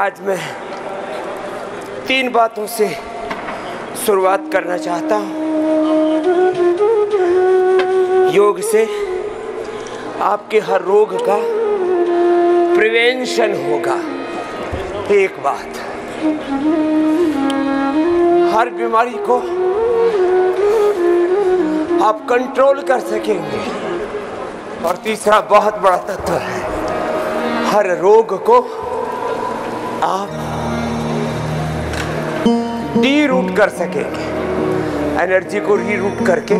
आज मैं 3 बातों से शुरुआत करना चाहता हूँ। योग से आपके हर रोग का प्रिवेंशन होगा। एक बात, हर बीमारी को आप कंट्रोल कर सकेंगे। और तीसरा बहुत बड़ा तत्व है, हर रोग को आप डी-रूट कर सकेंगे। एनर्जी को री-रूट करके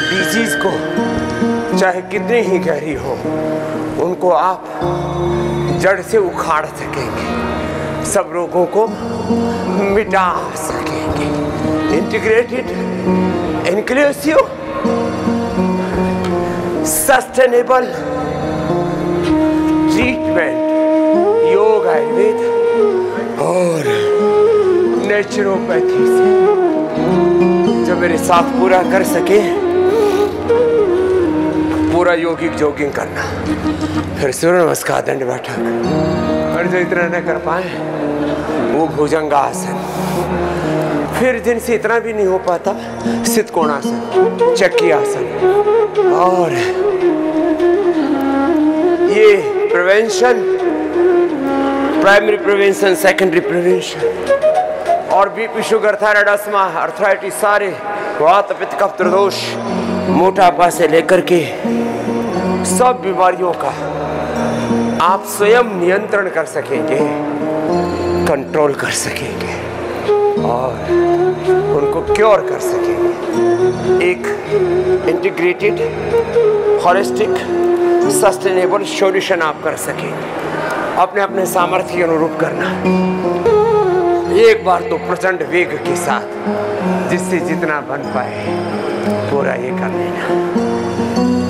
डिजीज को, चाहे कितनी ही गहरी हो, उनको आप जड़ से उखाड़ सकेंगे, सब रोगों को मिटा सकेंगे। इंटीग्रेटेड, इंक्लूसिव, सस्टेनेबल ट्रीटमेंट, योग, आयुर्वेद और नेचुरोपैथी से जो मेरे साथ पूरा कर सके, पूरा यौगिक जॉगिंग करना, फिर सूर्य नमस्कार, दंड बैठक, और जो इतना न कर पाए वो भुजंगासन, फिर जिनसे इतना भी नहीं हो पाता सितकोणासन, चक्की आसन, और ये prevention, primary prevention, secondary prevention, और BP, sugar, thyroid, asthma, arthritis, सारे वात, पित्त, कफ, त्रिदोष, मोटापा से लेकर के सब बीमारियों का आप स्वयं नियंत्रण कर सकेंगे, कंट्रोल कर सकेंगे और उनको क्योर कर सकेंगे। एक इंटीग्रेटेड, होलिस्टिक, सस्टेनेबल सॉल्यूशन आप कर सकेंगे, अपने अपने सामर्थ्य के अनुरूप करना। एक बार तो प्रचंड वेग के साथ, जिससे जितना बन पाए पूरा ये कर लेना।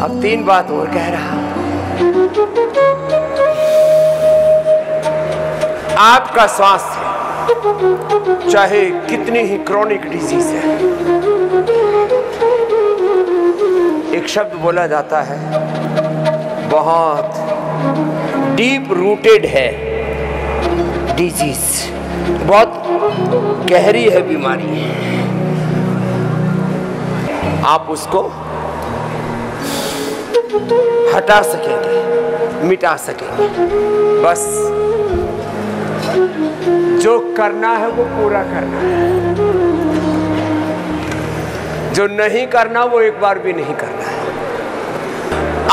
अब 3 बात और कह रहा, आपका स्वास्थ्य चाहे कितनी ही क्रॉनिक डिजीज है, एक शब्द बोला जाता है, बहुत डीप रूटेड है डिजीज, बहुत गहरी है बीमारी, आप उसको हटा सकेंगे, मिटा सकेंगे। बस जो करना है वो पूरा करना है, जो नहीं करना वो एक बार भी नहीं करना है।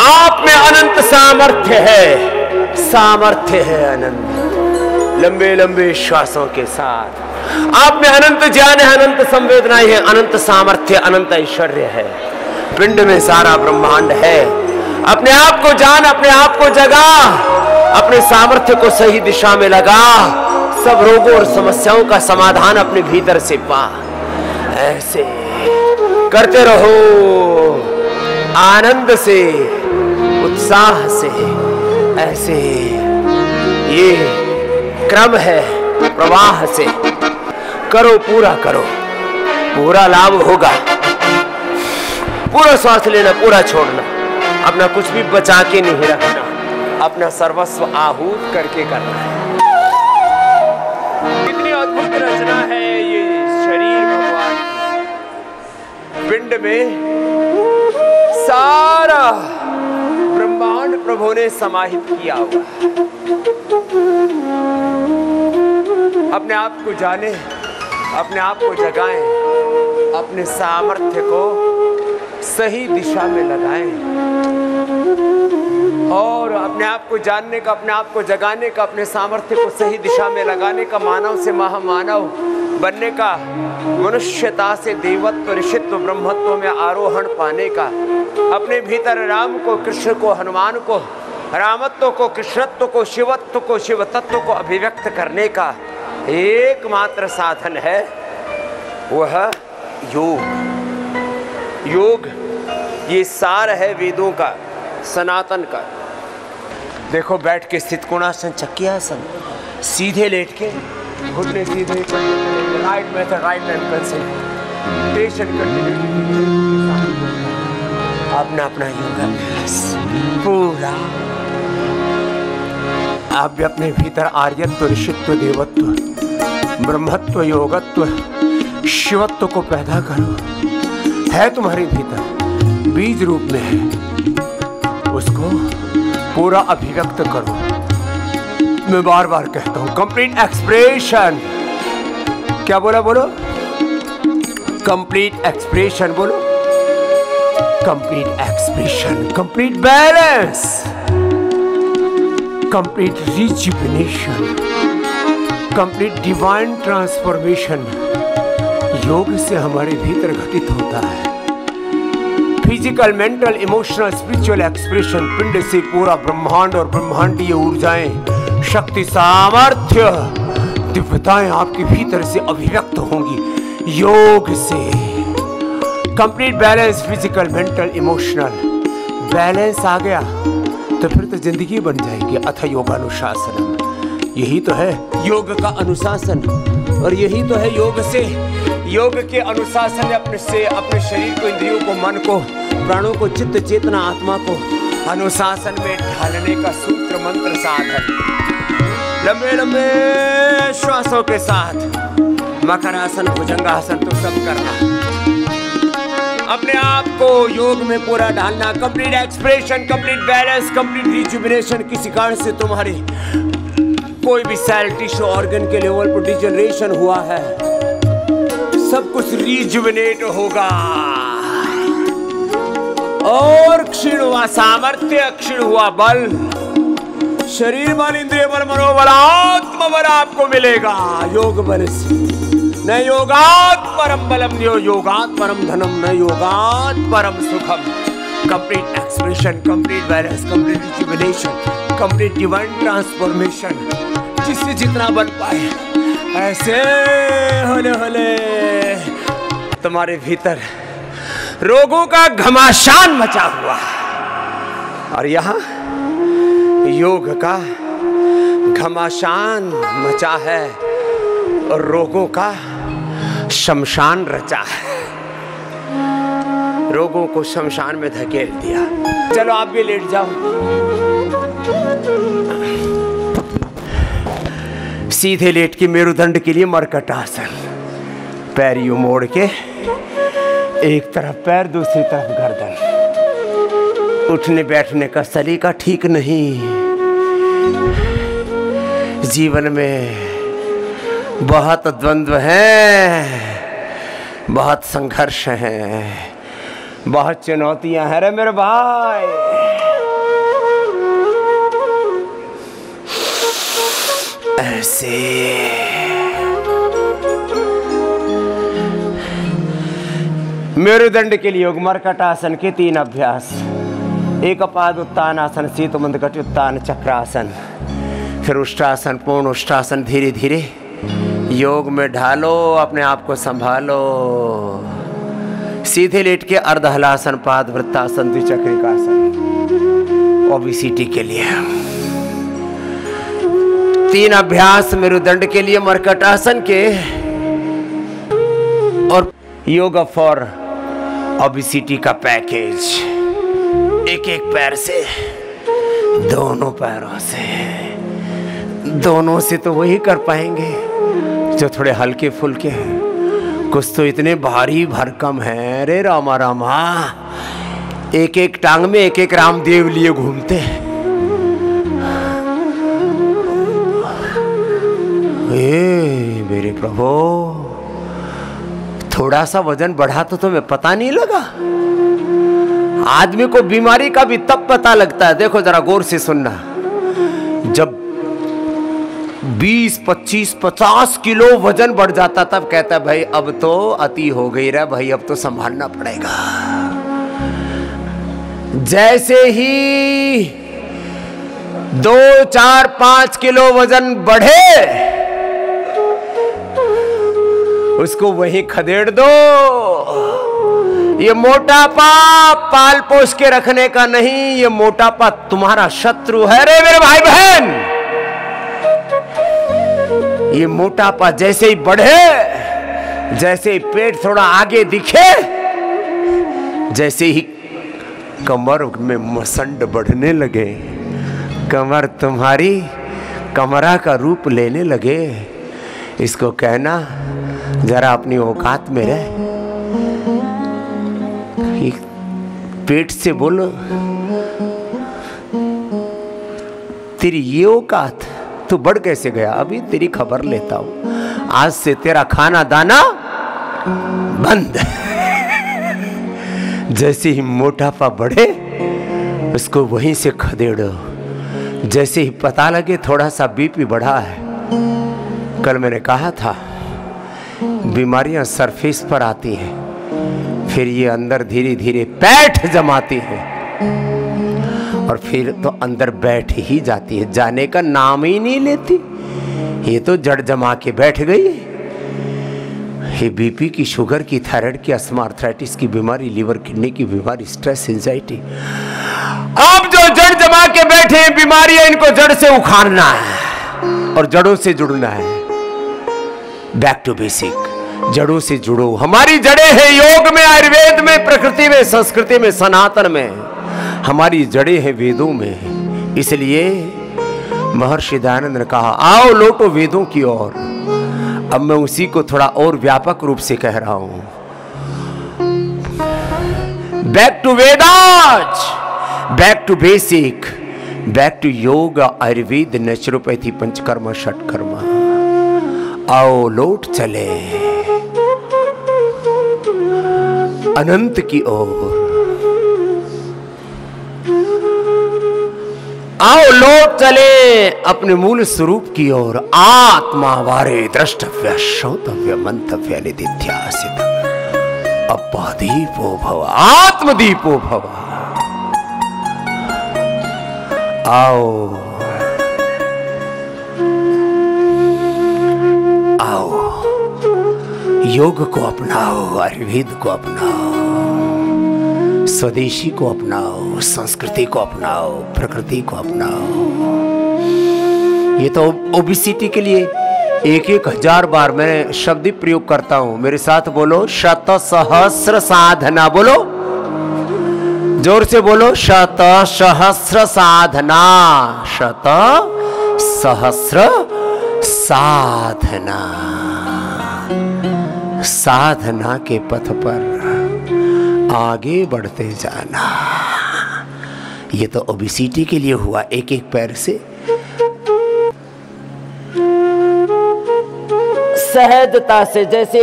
आप में अनंत सामर्थ्य है, सामर्थ्य है अनंत, लंबे लंबे श्वासों के साथ। आप में अनंत ज्ञान है, अनंत संवेदनाएं हैं, अनंत सामर्थ्य, अनंत ऐश्वर्य है। पिंड में सारा ब्रह्मांड है। अपने आप को जान, अपने आप को जगा, अपने सामर्थ्य को सही दिशा में लगा, सब रोगों और समस्याओं का समाधान अपने भीतर से पा। ऐसे करते रहो, आनंद से, उत्साह से। ऐसे ये क्रम है, प्रवाह से करो, पूरा करो, पूरा लाभ होगा। पूरा श्वास लेना, पूरा छोड़ना, अपना कुछ भी बचा के नहीं रखना, अपना सर्वस्व आहूत करके करना है। कितनी अद्भुत रचना है ये शरीर भगवान की। पिंड में सारा ब्रह्मांड प्रभु ने समाहित किया हुआ। अपने आप को जाने, अपने आप को जगाएं, अपने सामर्थ्य को सही दिशा में लगाएं और अपने आप को जानने का, अपने आप को जगाने का, अपने सामर्थ्य को सही दिशा में लगाने का, मानव से महामानव बनने का, मनुष्यता से देवत्व, ऋषित्व, ब्रह्मत्व में आरोहण पाने का, अपने भीतर राम को, कृष्ण को, हनुमान को, रामत्व को, कृष्णत्व को, शिवत्व को, शिव तत्व को अभिव्यक्त करने का एकमात्र साधन है, वह योग। योग ये सार है वेदों का, सनातन का। देखो, बैठ के स्थित कोणासन, चक्रियासन, सीधे लेट के, घुटने सीधे, right method, right hand concentration, अपना अपना योगाभ्यास पूरा आप भी अपने भीतर आर्यत्व, ऋषित्व, देवत्व, ब्रह्मत्व, योगत्व, शिवत्व को पैदा करो। है तुम्हारे भीतर, बीज रूप में है, उसको पूरा अभिव्यक्त करो। मैं बार बार कहता हूं, कंप्लीट एक्सप्रेशन। क्या बोला? बोलो कंप्लीट एक्सप्रेशन, बोलो complete expression, complete balance, complete rejuvenation, complete divine transformation योग से हमारे भीतर घटित होता है। Physical, mental, emotional, spiritual expression, पिंड से पूरा ब्रह्मांड और ब्रह्मांडीय ऊर्जाएं, शक्ति, सामर्थ्य, दिव्यताएं आपके भीतर से अभिव्यक्त होंगी योग से। Complete balance, physical, mental, emotional balance आ गया तो फिर तो जिंदगी बन जाएगी। अथ योगानुशासन, यही तो है योग का अनुशासन, और यही तो है योग से, योग के अनुशासन में अपने शरीर को, इंद्रियों को, मन को, प्राणों को, चित्त, चेतना, आत्मा को अनुशासन में ढालने का सूत्र, मंत्र, साधन। लंबे लंबे श्वासों के साथ मकरासन, भुजंगासन तो सब करना, अपने आप को योग में पूरा ढालना। Complete expression, complete balance, complete rejuvenation. किसी कारण से तुम्हारे कोई भी सेल, टिश्यू, ऑर्गन के लेवल पर डिजनरेशन हुआ है, सब कुछ रिजुविनेट होगा। और क्षीण हुआ सामर्थ्य, क्षीण हुआ बल, शरीर बल, इंद्रिय बल, मनोबल, आत्म बल आपको मिलेगा योग बल से। न योगात् परम बलम, न योगात् परम धनम, न योगात् परम सुखम। Complete expression, complete balance, complete rejuvenation, complete divine transformation. जिससे जितना बन पाए ऐसे होले होले तुम्हारे भीतर रोगों का घमासान मचा हुआ, और यहाँ योग का घमासान मचा है और रोगों का शमशान रचा है। रोगों को शमशान में धकेल दिया। चलो आप भी लेट जाओ, सीधे लेट के मेरुदंड के लिए मरकट आसन। पैर यूं मोड़ के, एक तरफ पैर, दूसरी तरफ गर्दन। उठने बैठने का सलीका ठीक नहीं। जीवन में बहुत द्वंद्व है, बहुत संघर्ष है, बहुत चुनौतियां हैं रे मेरे भाई। ऐसे मेरुदंड के लिए योग मरकट आसन के 3 अभ्यास। एक पाद उत्तान आसन, शीत मंदकट उत्तान चक्रासन, फिर उष्टासन, पूर्ण उष्टासन। धीरे धीरे योग में ढालो, अपने आप को संभालो। सीधे लेट के अर्धहलासन, पाद वृत्तासन, द्विचक्रिकासन ओबेसिटी के लिए। 3 अभ्यास मेरुदंड के लिए मरकट आसन के, और योगा फॉर ओबेसिटी का पैकेज। एक एक पैर से, दोनों पैरों से, दोनों से तो वही कर पाएंगे जो थोड़े हल्के फुल्के हैं। कुछ तो इतने भारी भरकम हैं, रे रामा रामा। एक एक टांग में एक एक रामदेव लिए घूमते हैं। मेरे प्रभु, थोड़ा सा वजन बढ़ा तो तुम्हें पता नहीं लगा? आदमी को बीमारी का भी तब पता लगता है। देखो जरा गौर से सुनना, जब 20, 25, 50 किलो वजन बढ़ जाता तब कहता है भाई अब तो अति हो गई रे भाई, अब तो संभालना पड़ेगा। जैसे ही 2, 4, 5 किलो वजन बढ़े, उसको वहीं खदेड़ दो। ये मोटापा पाल पोस के रखने का नहीं, ये मोटापा तुम्हारा शत्रु है रे मेरे भाई बहन। ये मोटापा जैसे ही बढ़े, जैसे ही पेट थोड़ा आगे दिखे, जैसे ही कमर में मसंड बढ़ने लगे, कमर तुम्हारी कमरा का रूप लेने लगे। इसको कहना जरा अपनी औकात में रह, पेट से बोलो तेरी ये औकात, तू बढ़ कैसे गया? अभी तेरी खबर लेता हूं। आज से तेरा खाना दाना बंद। जैसे ही मोटापा बढ़े उसको वहीं से खदेड़ो। जैसे ही पता लगे थोड़ा सा बीपी बढ़ा है, कल मैंने कहा था बीमारियां सरफेस पर आती हैं, फिर ये अंदर धीरे धीरे पैठ जमाती है और फिर तो अंदर बैठ ही जाती है, जाने का नाम ही नहीं लेती। ये तो जड़ जमा के बैठ गई। ये बीपी की, शुगर की, थायराइड की, अस्थमा, आर्थराइटिस की बीमारी, लीवर किडनी की बीमारी, स्ट्रेस, एंजाइटी, अब जो जड़ जमा के बैठे बीमारियां, इनको जड़ से उखाड़ना है और जड़ों से जुड़ना है। बैक टू बेसिक, जड़ों से जुड़ो। हमारी जड़ें हैं योग में, आयुर्वेद में, प्रकृति में, संस्कृति में, सनातन में। हमारी जड़ें हैं वेदों में। इसलिए महर्षि दयानंद ने कहा आओ लौटो वेदों की ओर। अब मैं उसी को थोड़ा और व्यापक रूप से कह रहा हूं। Back to Vedas, back to basic, back to yoga, Ayurveda, naturopathy, panchakarma, षटकर्मा। आओ लौट चले अनंत की ओर। आओ लौट चले अपने मूल स्वरूप की ओर। आत्मा वारे द्रष्टव्य, श्रोतव्य, मंतव्य, निधिध्यासित। अपादीपो भव, आत्मदीपो भव। आओ आओ, योग को अपनाओ, आयुर्वेद को अपनाओ, स्वदेशी को अपनाओ, संस्कृति को अपनाओ, प्रकृति को अपनाओ। ये तो ओबेसिटी के लिए 1000 बार मैं शब्द प्रयोग करता हूं। मेरे साथ बोलो, शत सहस्र साधना। बोलो जोर से बोलो, शत सहस्र साधना, शत सहस्र साधना। साधना के पथ पर आगे बढ़ते जाना। ये तो ओबेसिटी के लिए हुआ, एक एक पैर से। सहजता से, जैसे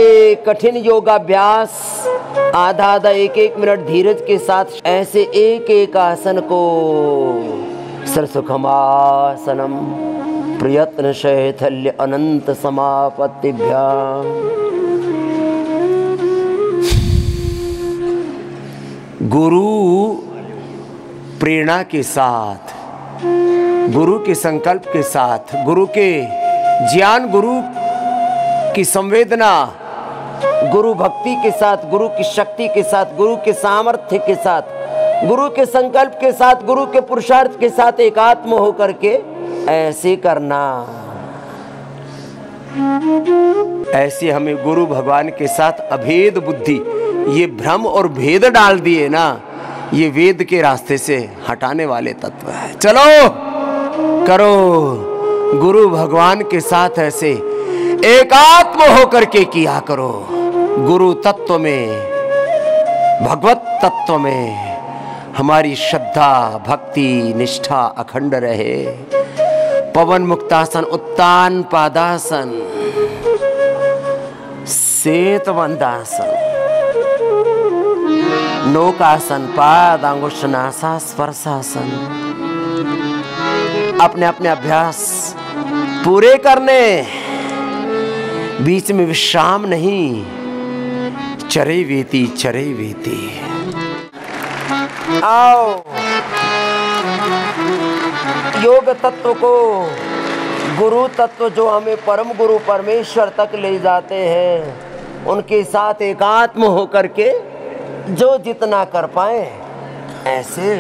कठिन योगाभ्यास आधा आधा एक एक मिनट धीरज के साथ, ऐसे एक एक आसन को सरसुखमासनम प्रयत्न शैथल्य अनंत समापत्तिभ्याम। गुरु प्रेरणा के साथ, गुरु के संकल्प के साथ, गुरु के ज्ञान, गुरु की संवेदना, गुरु भक्ति के साथ, गुरु की शक्ति के साथ, गुरु के सामर्थ्य के साथ, गुरु के संकल्प के साथ, गुरु के पुरुषार्थ के साथ एकात्म होकर के ऐसे करना। ऐसे हमें गुरु भगवान के साथ अभेद बुद्धि, ये भ्रम और भेद डाल दिए ना, ये वेद के रास्ते से हटाने वाले तत्व है। चलो करो गुरु भगवान के साथ ऐसे एकात्म होकर के किया करो। गुरु तत्व में, भगवत तत्व में हमारी श्रद्धा, भक्ति, निष्ठा अखंड रहे। पवन मुक्तासन, उत्तान पादासन, श्वेतवंदासन, नौकासन, पाद अंगुष्ठनासा, स्पर्शासन। अपने अपने अभ्यास पूरे करने, बीच में विश्राम नहीं। चरे वेती, चरे वेती। आओ योग तत्व को, गुरु तत्व जो हमें परम गुरु परमेश्वर तक ले जाते हैं, उनके साथ एकात्म होकर के जो जितना कर पाए ऐसे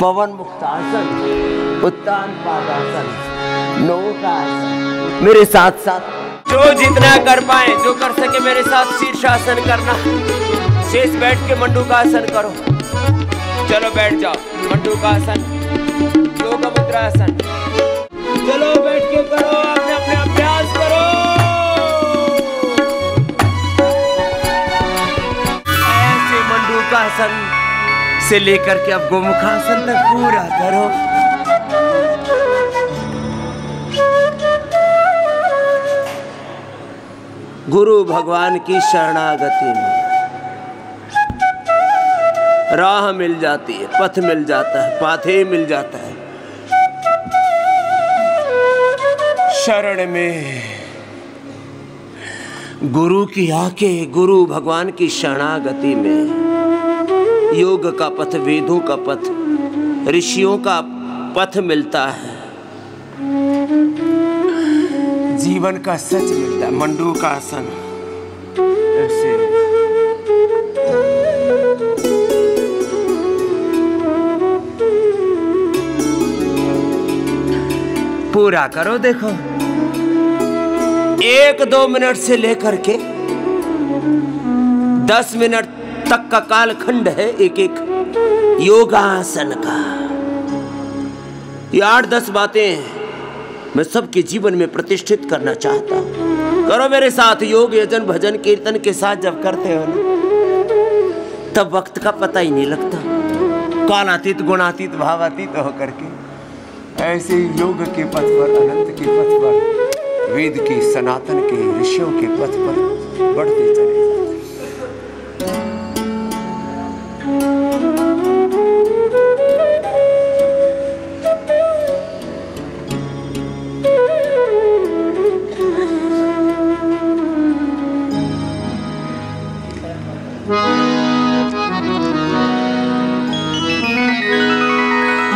पवन मुक्तासन, उत्तान पादासन, नौकासन, मेरे साथ साथ जो जितना कर पाए, जो कर सके मेरे साथ शीर्षासन करना। शेष बैठ के मंडूकासन करो। चलो बैठ जाओ, मंडूकासन, योग मुद्रासन। चलो बैठ के करो, अपने अपने अभ्यास करो। ऐसे मंडूकासन से लेकर के अब गोमुखासन तक पूरा करो। गुरु भगवान की शरणागति में राह मिल जाती है, पथ मिल जाता है, पाथे मिल जाता है। शरण में गुरु की आंखें, गुरु भगवान की शरणागति में योग का पथ, वेदों का पथ, ऋषियों का पथ मिलता है, जीवन का सच मिलता है। मंडूकासन ऐसे पूरा करो। देखो 1-2 मिनट से लेकर के 10 मिनट तक का कालखंड है एक एक योगासन का। ये 8-10 बातें मैं सबके जीवन में प्रतिष्ठित करना चाहता हूं। करो मेरे साथ। योग यजन भजन कीर्तन के साथ जब करते हो ना, तब वक्त का पता ही नहीं लगता। कालातीत गुणातीत भावातीत होकर के ऐसे योग के पथ पर, अनंत के पथ पर, वेद के, सनातन के, ऋषियों के पथ पर बढ़ते चले।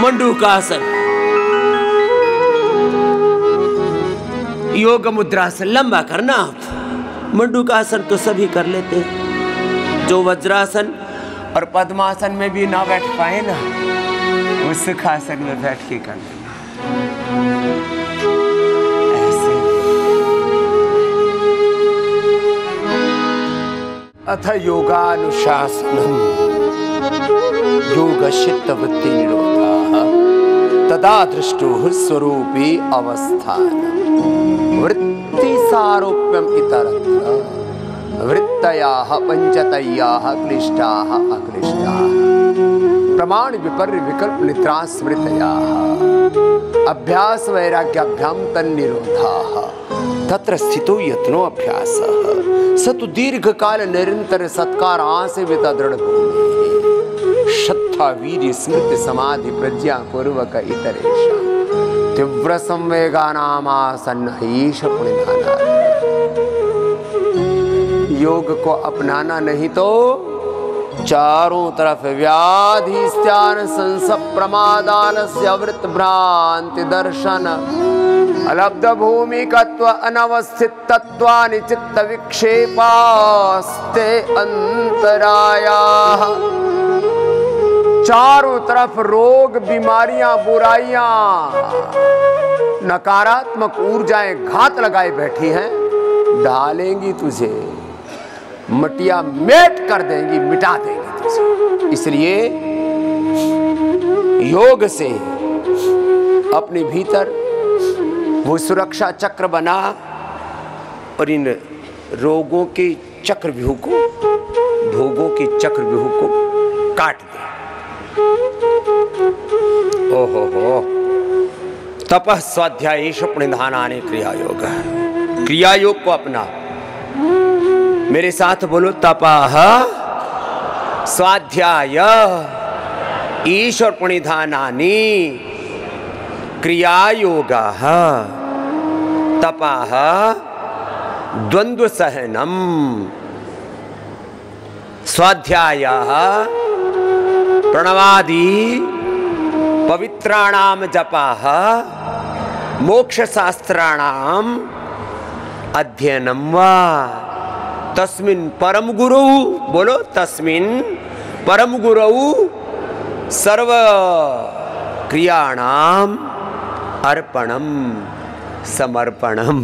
मंडूकासन, योग मुद्रासन लंबा करना। मंडूकासन तो सभी कर लेते हैं। जो वज्रासन और पद्मासन में भी ना बैठ पाए ना, वो सुखासन में बैठ के कर लेना। ऐसे अथ योगानुशासनम योग चित्तवृत्ति निरोधः तदा दृष्टुः स्वरूपे अवस्थानम् वृत्ति सारोप्यम इतरत्र वृत्तयाः पंचतयाः क्लिष्टाः अक्लिष्टाः प्रमाण विपर्य विकल्प निद्रा स्मृतयाः अभ्यास वैराग्याभ्याम तन्निरोधाः तत्र स्थितो यत्नो अभ्यासः स तु दीर्घ काल निरंतर सत्कार आसेवित दृढ़ भूमि श्रद्धा वीर्य स्मृति समाधि प्रज्ञा पूर्वक इतरेषां तीव्र संवेगानामासन्न ईश पुण्यधाना। योग को अपनाना नहीं तो चारों तरफ व्याधि स्त्यान संसप प्रमादालस्य अवृत भ्रांति दर्शन अलब्ध भूमिकत्व अनवस्थित तत्वानि चित्त विक्षेपास्ते अंतरायाः। चारों तरफ रोग, बीमारियां, बुराइयां, नकारात्मक ऊर्जाएं घात लगाए बैठी हैं, डालेंगी तुझे, मटिया मेट कर देंगी, मिटा देंगी तुझे। इसलिए योग से अपने भीतर वो सुरक्षा चक्र बना और इन रोगों के चक्रव्यूह को, भोगों के चक्रव्यूह को काट दे। ओहो हो तपः स्वाध्यायेश प्रणिधानानि क्रिया योग। क्रिया योग को अपना। मेरे साथ बोलो तपः स्वाध्याय ईश्वर प्रणिधानानि क्रिया योगः तपः द्वंद्व सहनम स्वाध्यायः प्रणवादि पवित्राणाम जपः मोक्ष शास्त्राणाम अध्ययनम वा तस्मिन् परम गुरु बोलो तस्मिन् परम गुरु सर्व क्रियाणाम अर्पणम समर्पणम।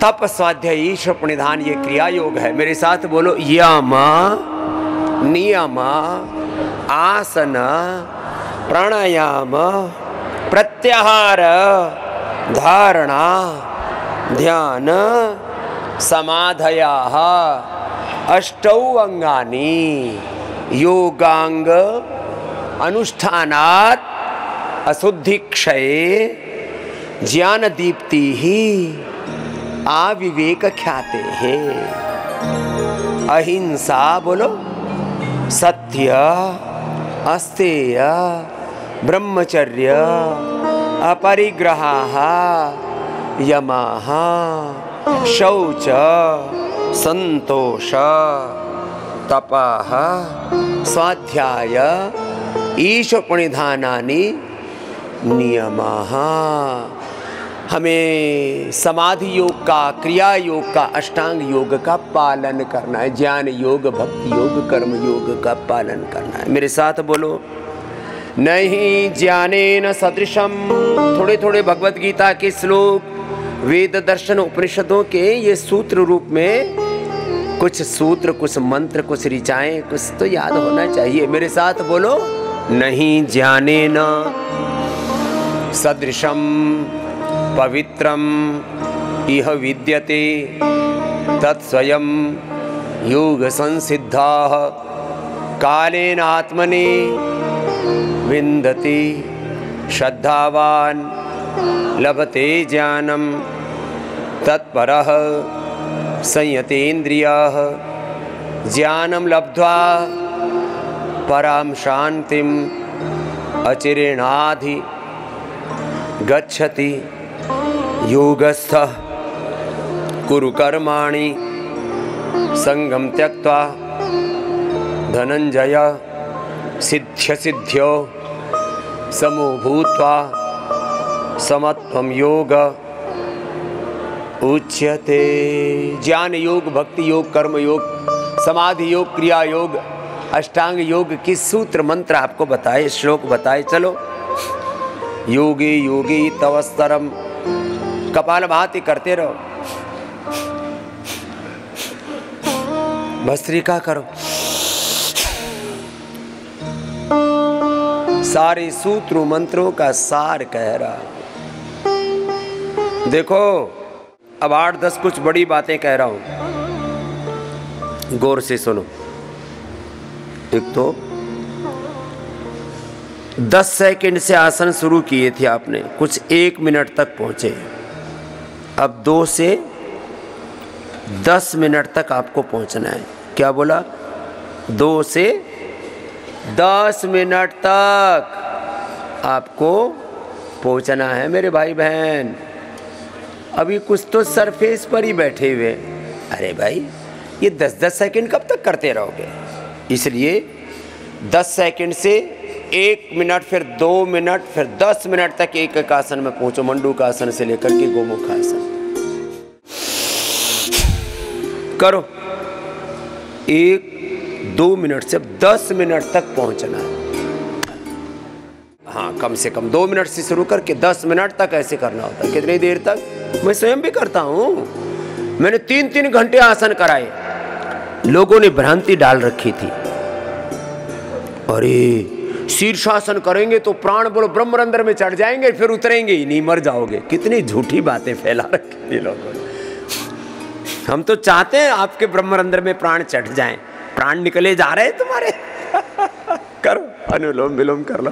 तप स्वाध्याय ईश्वर प्रणिधान ये क्रिया योग है। मेरे साथ बोलो यम नियम आसन प्राणायाम प्रत्याहार प्रत्याहार धारणा ध्यान समाधयाः अष्टौ अंगानि योगांग अनुष्ठानात् अशुद्धि क्षये ज्ञान दीप्ति ही आविवेक ख्याते हैं। अहिंसा बोलो, सत्य, अस्तेय, ब्रह्मचर्य, अपरिग्रहाः, यमाः, शौच, संतोष, तपः, स्वाध्याय, ईश प्रणिधानानि नियमाः। हमें समाधि योग का, क्रिया योग का, अष्टांग योग का पालन करना है। ज्ञान योग, भक्ति योग, कर्म योग का पालन करना है। मेरे साथ बोलो, नहीं ज्ञानेन सदृशम। थोड़े थोड़े भगवत गीता के श्लोक, वेद दर्शन उपनिषदों के ये सूत्र रूप में कुछ सूत्र, कुछ मंत्र, कुछ ऋचाएं, कुछ तो याद होना चाहिए। मेरे साथ बोलो, नहीं ज्ञानेन सदृशम पवित्रम इह विद्यते तत्स्वयं योग संसिद्धाः कालेन आत्मनि विन्दति श्रद्धावान् लभते ज्ञानम तत्परः संयतेन्द्रियाः ज्ञानम लब्ध्वा परां शान्तिम् अचिरेणाधि गच्छति योगस्थः कुरु कर्माणि संगम त्यक्त्वा धनंजय सिद्ध्य सिद्ध्यो समो भूत्वा समत्वं योग उच्यते। ज्ञान योग, भक्ति योग, कर्म योग, समाधि योग, क्रिया योग, अष्टांग योग की सूत्र मंत्र आपको बताए, श्लोक बताए। चलो, योगी योगी तवस्तरम, कपालभाति करते रहो, भस्त्रिका करो। सारे सूत्रों मंत्रों का सार कह रहा। देखो, अब 8-10 कुछ बड़ी बातें कह रहा हूं, गौर से सुनो। एक तो 10 सेकंड से आसन शुरू किए थे आपने, कुछ 1 मिनट तक पहुंचे। अब 2 से 10 मिनट तक आपको पहुंचना है। क्या बोला? 2 से 10 मिनट तक आपको पहुंचना है मेरे भाई बहन। अभी कुछ तो सरफेस पर ही बैठे हुए। अरे भाई, ये 10-10 सेकंड कब तक करते रहोगे? इसलिए 10 सेकंड से 1 मिनट, फिर 2 मिनट, फिर 10 मिनट तक एक एक आसन में पहुंचो। मंडूकासन से लेकर के गोमुखासन करो। 1-2 मिनट से 10 मिनट तक पहुंचना है। हाँ, कम से कम 2 मिनट से शुरू करके 10 मिनट तक ऐसे करना होता है। कितनी देर तक? मैं स्वयं भी करता हूं। मैंने 3-3 घंटे आसन कराए। लोगों ने भ्रांति डाल रखी थी, अरे शीर्षासन करेंगे तो प्राण बोलो ब्रह्मरंध्र में चढ़ जाएंगे, फिर उतरेंगे ही नहीं, मर जाओगे। कितनी झूठी बातें फैला रखी थी लोगों ने। हम तो चाहते हैं आपके ब्रह्मरंध्र में प्राण चढ़ जाएं। प्राण निकले जा रहे हैं तुम्हारे। करो, अनुलोम विलोम कर लो।